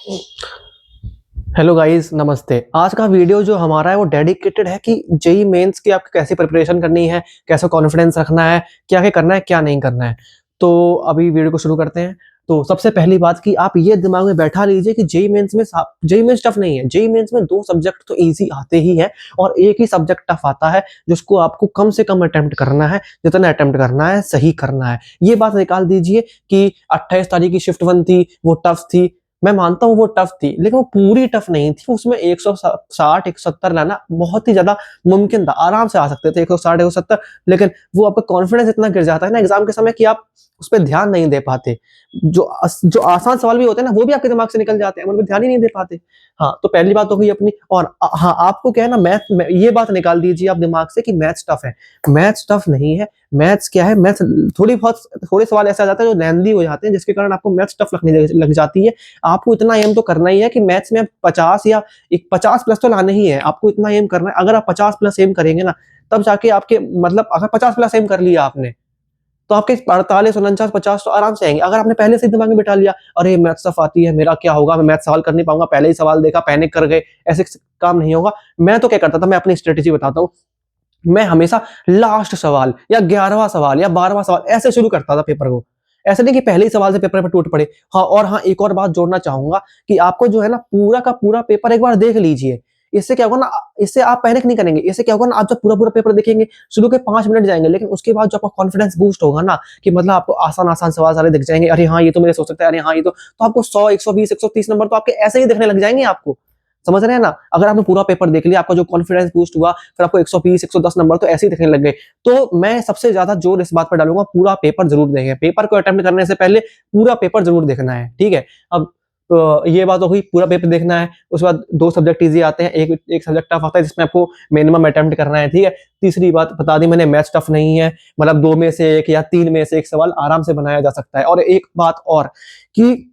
Hello guys, नमस्ते। आज का वीडियो जो हमारा है वो डेडिकेटेड है कि जेईई मेंस की आपको कैसे प्रिपरेशन करनी है, कैसे कॉन्फिडेंस रखना है, क्या-क्या करना है, क्या नहीं करना है। तो अभी वीडियो को शुरू करते हैं। तो सबसे पहली बात कि आप ये दिमाग में बैठा लीजिए कि जेईई मेंस टफ नहीं है। जेईई मेंस में 2 सब्जेक्ट तो ईज़ी आते ही हैं और एक ही सब्जेक्ट टफ आता है, जिसको आपको कम से कम अटेम्प्ट करना है, जितना अटेम्प्ट करना है, सही करना है। ये बात निकाल दीजिए कि 28 तारीख की शिफ्ट 1 थी, वो टफ थी। मैं मानता हूँ वो टफ थी, लेकिन वो पूरी टफ नहीं थी। उसमें 160 170 लाना बहुत ही ज़्यादा मुमकिन था। आराम से आ सकते थे 160 170, लेकिन वो आपका कॉन्फिडेंस इतना गिर जाता है ना एग्ज़ाम के समय कि आप उस पे ध्यान नहीं दे पाते। जो आसान सवाल भी होते हैं ना, वो भी आपके दिमाग से निकल जाते हैं, हम उन पे ध्यान ही नहीं दे पाते। हाँ, तो पहली बात हो गई अपनी। और हाँ, आपको क्या है ना, मैथ में ये बात निकाल दीजिए आप दिमाग से कि मैथ्स टफ है। मैथ्स टफ नहीं है। मैथ्स क्या है, मैथ्स थोड़े सवाल ऐसे आ जाते हैं जो लेंथी हो जाते हैं, जिसके कारण आपको मैथ्स टफ लगने लग जाती है। आपको इतना एम तो करना ही है कि मैथ्स में 50 या 50 प्लस तो लाने ही है। आपको इतना एम करना है। अगर आप 50 प्लस एम करेंगे ना, तब जाके आपके मतलब अगर 50 प्लस एम कर लिया आपने, तो आपके 48 49 50 तो आराम से आएंगे। अगर आपने पहले से ही दिमाग में बिठा लिया, अरे मैथ्स टफ आती है, मेरा क्या होगा, मैं मैथ्स सवाल कर नहीं पाऊंगा, पहले ही सवाल देखा पैनिक कर गए, ऐसे काम नहीं होगा। मैं तो क्या करता था, मैं अपनी स्ट्रेटेजी बताता हूँ। मैं हमेशा लास्ट सवाल या 11वां सवाल या 12वां सवाल ऐसे शुरू करता था पेपर को। ऐसा नहीं कि पहले ही सवाल से पेपर पे टूट पड़े। हाँ, एक और बात जोड़ना चाहूँगा कि आपको जो है ना पूरा का पूरा पेपर एक बार देख लीजिए। इससे क्या होगा ना, इससे आप पैनिक नहीं करेंगे। इससे क्या होगा ना, आप जब पूरा-पूरा पेपर देखेंगे, शुरू के 5 मिनट जाएँगे, लेकिन उसके बाद जो आपका कॉन्फिडेंस बूस्ट होगा ना कि मतलब आपको आसान-आसान सवाल सारे दिख जाएँगे। अरे हाँ, ये तो मेरे से हो सकता है। अरे हाँ, ये तो आपको 100, 120, 130 नंबर तो आपके ऐसे ही दिखने लग जाएँगे आपको। समझ रहे हैं ना? अगर आपने पूरा पेपर देख लिया, आपका जो कॉन्फिडेंस बूस्ट हुआ, फिर आपको 120, 110 नंबर तो ऐसे ही दिखने लग गए। तो मैं सबसे ज़्यादा ज़ोर इस बात पर डालूँगा, पूरा पेपर ज़रूर देखें। पेपर को अटेम्प्ट करने से पहले पूरा पेपर ज़रूर देखना है, ठीक है? अब ये बात हो गई, पूरा पेपर देखना है। उसके बाद 2 सब्जेक्ट ईज़ी आते हैं, एक सब्जेक्ट टफ आता है जिसमें आपको मिनिमम अटेम्प्ट करना है, ठीक है? तीसरी बात बता दी मैंने, मैथ्स टफ नहीं है, मतलब 2 में से 1 या 3 में से 1 सवाल आराम से बनाया जा सकता है। और एक बात और कि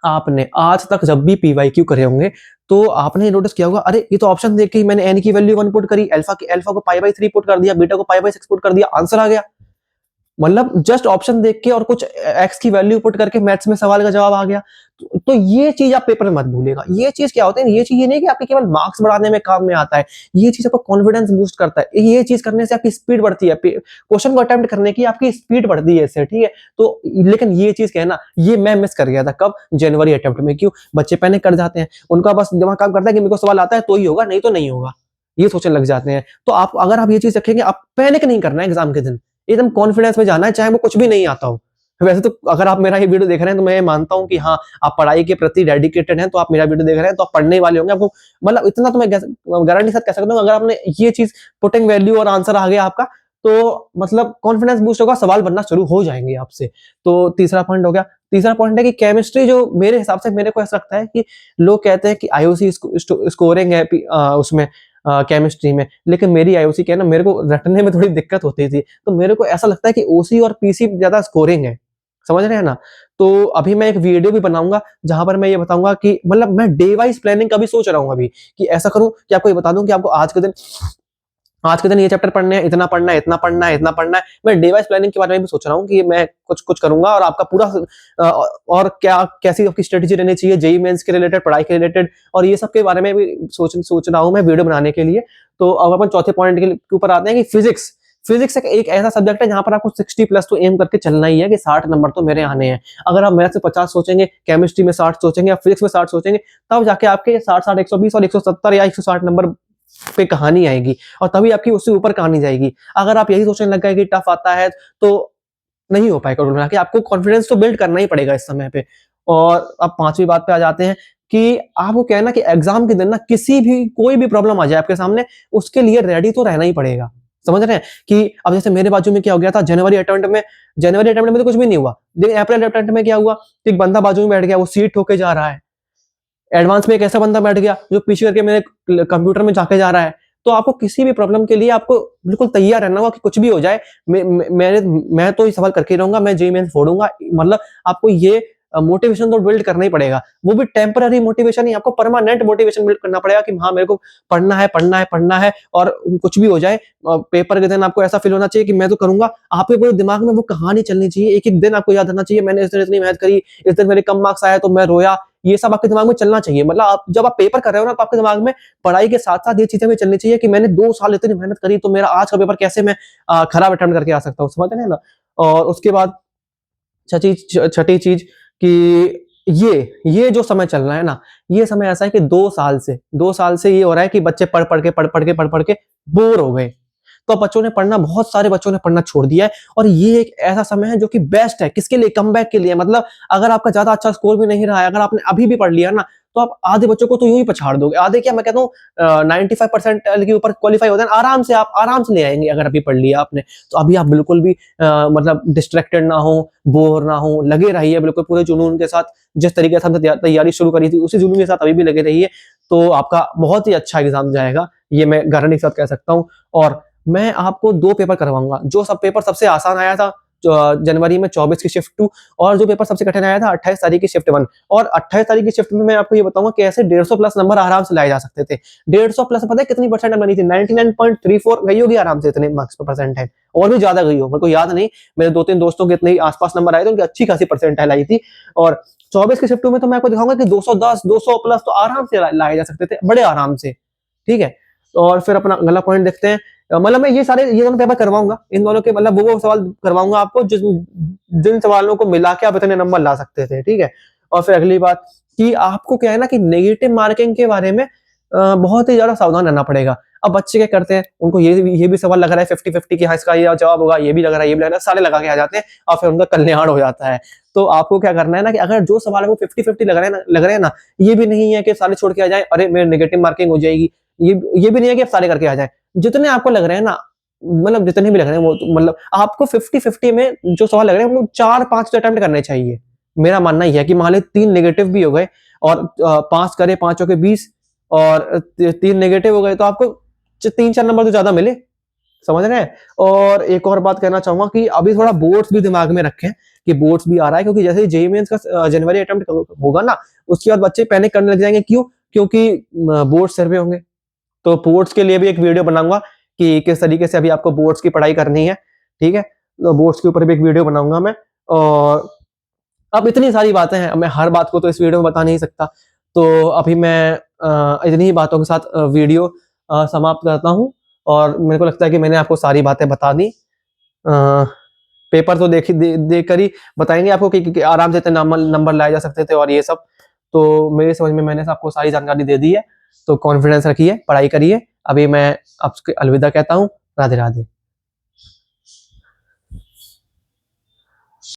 आपने आज तक जब भी पीवाईक्यू करे होंगे, तो आपने नोटिस किया होगा, अरे! ये तो ऑप्शन देख के ही मैंने एन की वैल्यू 1 पुट करी, अल्फा को पाई बाय 3 पुट कर दिया, बीटा को पाई बाय 6 पुट कर दिया, आंसर आ गया। मतलब जस्ट ऑप्शन देख के और कुछ एक्स की वैल्यू पुट करके मैथ्स में सवाल का जवाब आ गया। तो ये चीज़ आप पेपर में मत भूलिएगा। ये चीज़ क्या होता है, ये चीज़ ये नहीं कि आपके केवल मार्क्स बढ़ाने में काम में आता है। ये चीज़ आपका कॉन्फिडेंस बूस्ट करता है। ये चीज़ करने से आपकी स्पीड बढ़ती है। क्वेश्चन को अटेम्प्ट करने की आपकी स्पीड बढ़ती है इससे, ठीक है? तो लेकिन ये चीज़ क्या है ना, ये मैं मिस कर गया था कब? जनवरी अटेम्प्ट में। क्यों? बच्चे पैनिक कर जाते हैं। उनका बस दिमाग काम करता है कि मेरे को सवाल आता है तो ही होगा, नहीं तो नहीं होगा। ये सोचने लग जाते हैं। तो अगर आप ये चीज़ रखेंगे, आप पैनिक नहीं करना है एग्ज़ाम के दिन। एकदम कॉन्फिडेंस में जाना है, चाहे वो कुछ भी नहीं आता हो। वैसे तो अगर आप मेरा ये वीडियो देख रहे हैं, तो मैं मानता हूँ कि हाँ, आप पढ़ाई के प्रति डेडिकेटेड हैं, तो आप मेरा वीडियो देख रहे हैं, तो आप पढ़ने वाले होंगे। आपको मतलब इतना तो मैं गारंटी के साथ कह सकता हूँ, अगर आपने ये चीज़ पुटिंग वैल्यू और आंसर आ गया आपका, तो मतलब कॉन्फिडेंस बूस्ट होगा, सवाल बनना शुरू हो जाएँगे आपसे। तो तीसरा पॉइंट हो गया। तीसरा पॉइंट है कि केमिस्ट्री जो मेरे हिसाब से मेरे को ऐसा लगता है कि लोग कहते हैं कि आईओसी स्कोरिंग है उसमें केमिस्ट्री में, लेकिन मेरी आईओसी क्या है ना, मेरे को रटने में थोड़ी दिक्कत होती थी। तो मेरे को ऐसा लगता है कि ओसी और पीसी ज़्यादा स्कोरिंग है। समझ रहे हैं ना? तो अभी मैं एक वीडियो भी बनाऊँगा, जहाँ पर मैं ये बताऊँगा कि मतलब मैं डे वाइज़ प्लानिंग का भी सोच रहा हूँ अभी, कि ऐसा करूँ कि आपको ये बता दूँ कि आपको आज के दिन ये चैप्टर पढ़ने हैं, इतना पढ़ना है, इतना पढ़ना है, इतना पढ़ना है। मैं डे वाइज़ प्लानिंग के बारे में भी सोच रहा हूँ कि मैं कुछ करूँगा और आपका पूरा और क्या कैसी आपकी स्ट्रेटेजी रहनी चाहिए जेईई मेंस के रिलेटेड, पढ़ाई के रिलेटेड, और ये सब के बारे में भी सोच रहा हूँ मैं वीडियो बनाने के लिए। तो अब अपन चौथे पॉइंट के ऊपर आते हैं कि फिज़िक्स। फिज़िक्स एक ऐसा सब्जेक्ट है जहाँ पर आपको 60 प्लस तो एम करके चलना ही है कि 60 नंबर तो मेरे आने हैं। अगर आप मैथ्स में 50 सोचेंगे, केमिस्ट्री में 60 सोचेंगे या फिज़िक्स में 60 सोचेंगे, तब जाके आपके 60-60, 120 और 170 या 160 नंबर पे कहानी आएगी, और तभी आपकी उससे ऊपर कहानी जाएगी। अगर आप यही सोचने लग गए कि टफ आता है, तो नहीं हो पाएगा कुल मिला के। आपको कॉन्फिडेंस तो बिल्ड करना ही पड़ेगा इस समय पे। और अब 5वीं बात पे आ जाते हैं कि आपको क्या है ना कि एग्ज़ाम के दिन ना कोई भी प्रॉब्लम आ जाए आपके सामने, उसके लिए रेडी तो रहना ही पड़ेगा। समझ रहे हैं? कि अब जैसे मेरे बाजू में क्या हो गया था, जनवरी अटेम्प्ट में तो कुछ भी नहीं हुआ। लेकिन अप्रैल अटेम्प्ट में क्या हुआ, कि एक बंदा बाजू में बैठ गया, वो सीट ठोके जा रहा है। एडवांस में एक ऐसा बंदा बैठ गया जो पीछे करके मेरे कंप्यूटर में झाँके जा रहा है। तो आपको किसी भी प्रॉब्लम के लिए आपको बिल्कुल तैयार रहना होगा कि कुछ भी हो जाए, मैं तो ये सवाल करके ही रहूँगा, मैं जेईई मेंस फोड़ूँगा। मतलब आपको ये मोटिवेशन तो बिल्ड करना ही पड़ेगा, वो भी टेम्पररी मोटिवेशन ही, आपको परमानेंट मोटिवेशन बिल्ड करना पड़ेगा कि हाँ मेरे को पढ़ना है पढ़ना है पढ़ना है, और कुछ भी हो जाए पेपर के दिन आपको ऐसा फील होना चाहिए कि मैं तो करूंगा। आपके पूरे दिमाग में वो कहानी चलनी चाहिए, एक एक दिन आपको याद रखना चाहिए मैंने इस दिन इतनी मेहनत करी, इस दिन मेरे कम मार्क्स आए तो मैं रोया, ये सब आपके दिमाग में चलना चाहिए। मतलब आप जब आप पेपर कर रहे हो ना, तो आपके दिमाग में पढ़ाई के साथ साथ ये चीजें भी चलनी चाहिए कि मैंने 2 साल इतनी मेहनत करी, तो मेरा आज का पेपर कैसे मैं खराब अटेम्प्ट करके आ सकता हूँ, समझ रहे हैं ना। और उसके बाद छठी चीज कि ये जो समय चल रहा है ना, ये समय ऐसा है कि 2 साल से ये हो रहा है कि बच्चे पढ़ के बोर हो गए। तो बच्चों ने पढ़ना, बहुत सारे बच्चों ने पढ़ना छोड़ दिया है, और ये एक ऐसा समय है जो कि बेस्ट है किसके लिए, कमबैक के लिए। मतलब अगर आपका ज्यादा अच्छा स्कोर भी नहीं रहा है, अगर आपने अभी भी पढ़ लिया ना, तो आप आधे बच्चों को तो यूं ही पछाड़ दोगे। आधे क्या, मैं कहता हूँ 95% के ऊपर क्वालिफाई होते हैं आराम से, आप आराम से ले आएंगे अगर अभी पढ़ लिया आपने। तो अभी आप बिल्कुल भी मतलब डिस्ट्रैक्टेड ना हो, बोर ना हो, लगे रहिए बिल्कुल पूरे जुनून के साथ। जिस तरीके से हमने तैयारी शुरू करी थी, उसी जुनून के साथ अभी भी लगे रहिए, तो आपका बहुत ही अच्छा एग्जाम जाएगा, ये मैं गारंटी के साथ कह सकता हूँ। और मैं आपको 2 पेपर करवाऊँगा, जो सब पेपर सबसे आसान आया था जनवरी में 24 की शिफ्ट 2, और जो पेपर सबसे कठिन आया था 28 तारीख की शिफ्ट 1। और 28 तारीख की शिफ्ट में मैं आपको ये बताऊंगा कैसे 150 प्लस नंबर आराम से लाए जा सकते थे। 150 प्लस पता है कितनी परसेंट बनी थी, 99.34 गई होगी आराम से, इतने मार्क्स पर परसेंट है, और भी ज्यादा गई हो, मेरे को याद नहीं। मेरे 2-3 दोस्तों के इतने आसपास नंबर आए थे, उनकी अच्छी खासी परसेंटाइल आई थी। और 24 की शिफ्ट में तो मैं आपको दिखाऊंगा कि 210 200 प्लस तो आराम से लाए जा सकते थे, बड़े आराम से, ठीक है। और फिर अपना अगला पॉइंट देखते हैं। मतलब मैं ये दोनों पेपर करवाऊंगा, इन दोनों के मतलब वो सवाल करवाऊंगा आपको जिन सवालों को मिला के आप इतने नंबर ला सकते थे, ठीक है। और फिर अगली बात कि आपको क्या है ना कि नेगेटिव मार्किंग के बारे में बहुत ही ज्यादा सावधान रहना पड़ेगा। अब बच्चे क्या करते हैं, उनको ये भी सवाल लग रहा है 50-50 कि हाँ इसका ये जवाब होगा, ये भी लग रहा है, ये भी लग रहा है, सारे लगा के आ जाते हैं, और फिर उनका कल्याण हो जाता है। तो आपको क्या करना है ना कि अगर जो सवाल है वो 50-50 लग रहे हैं ना, ये भी नहीं है कि सारे छोड़ के आ जाए, अरे मेरे नेगेटिव मार्किंग हो जाएगी, ये भी नहीं है कि आप सारे करके आ जाए। जितने आपको लग रहे हैं ना, मतलब जितने भी लग रहे हैं वो मतलब आपको 50-50 में जो सवाल लग रहे हैं वो 4-5 तो अटेम्प्ट करने चाहिए। मेरा मानना यह है कि मान लीजिए 3 नेगेटिव भी हो गए, और 5 करे, 5 के 20, और 3 नेगेटिव हो गए, तो आपको 3-4 नंबर तो ज्यादा मिले, समझ रहे हैं। और एक और बात कहना चाहूंगा कि अभी थोड़ा बोर्ड्स भी दिमाग में रखें कि बोर्ड्स भी आ रहा है, क्योंकि जैसे ही जेईई मेंस का जनवरी अटेम्प्ट होगा ना, उसके बाद बच्चे पैनिक करने लग जाएंगे। क्यों? क्योंकि बोर्ड सर्वे होंगे। तो बोर्ड्स के लिए भी एक वीडियो बनाऊंगा कि किस तरीके से अभी आपको बोर्ड्स की पढ़ाई करनी है, ठीक है। तो बोर्ड्स के वीडियो भी एक वीडियो बनाऊंगा मैं। और अब इतनी सारी बातें हैं, मैं हर बात को तो इस वीडियो में बता नहीं सकता। तो अभी मैं इतनी ही बातों के साथ वीडियो समाप्त करता हूँ, और मेरे को लगता है कि मैंने आपको सारी बातें बता दी। पेपर तो देख कर ही बताएंगे आपको कि आराम से इतने नंबर लाए जा सकते थे और ये सब। तो मेरी समझ में मैंने आपको सारी जानकारी दे दी है। तो कॉन्फिडेंस रखिए, पढ़ाई करिए। अभी मैं आपसे अलविदा कहता हूँ। राधे राधे।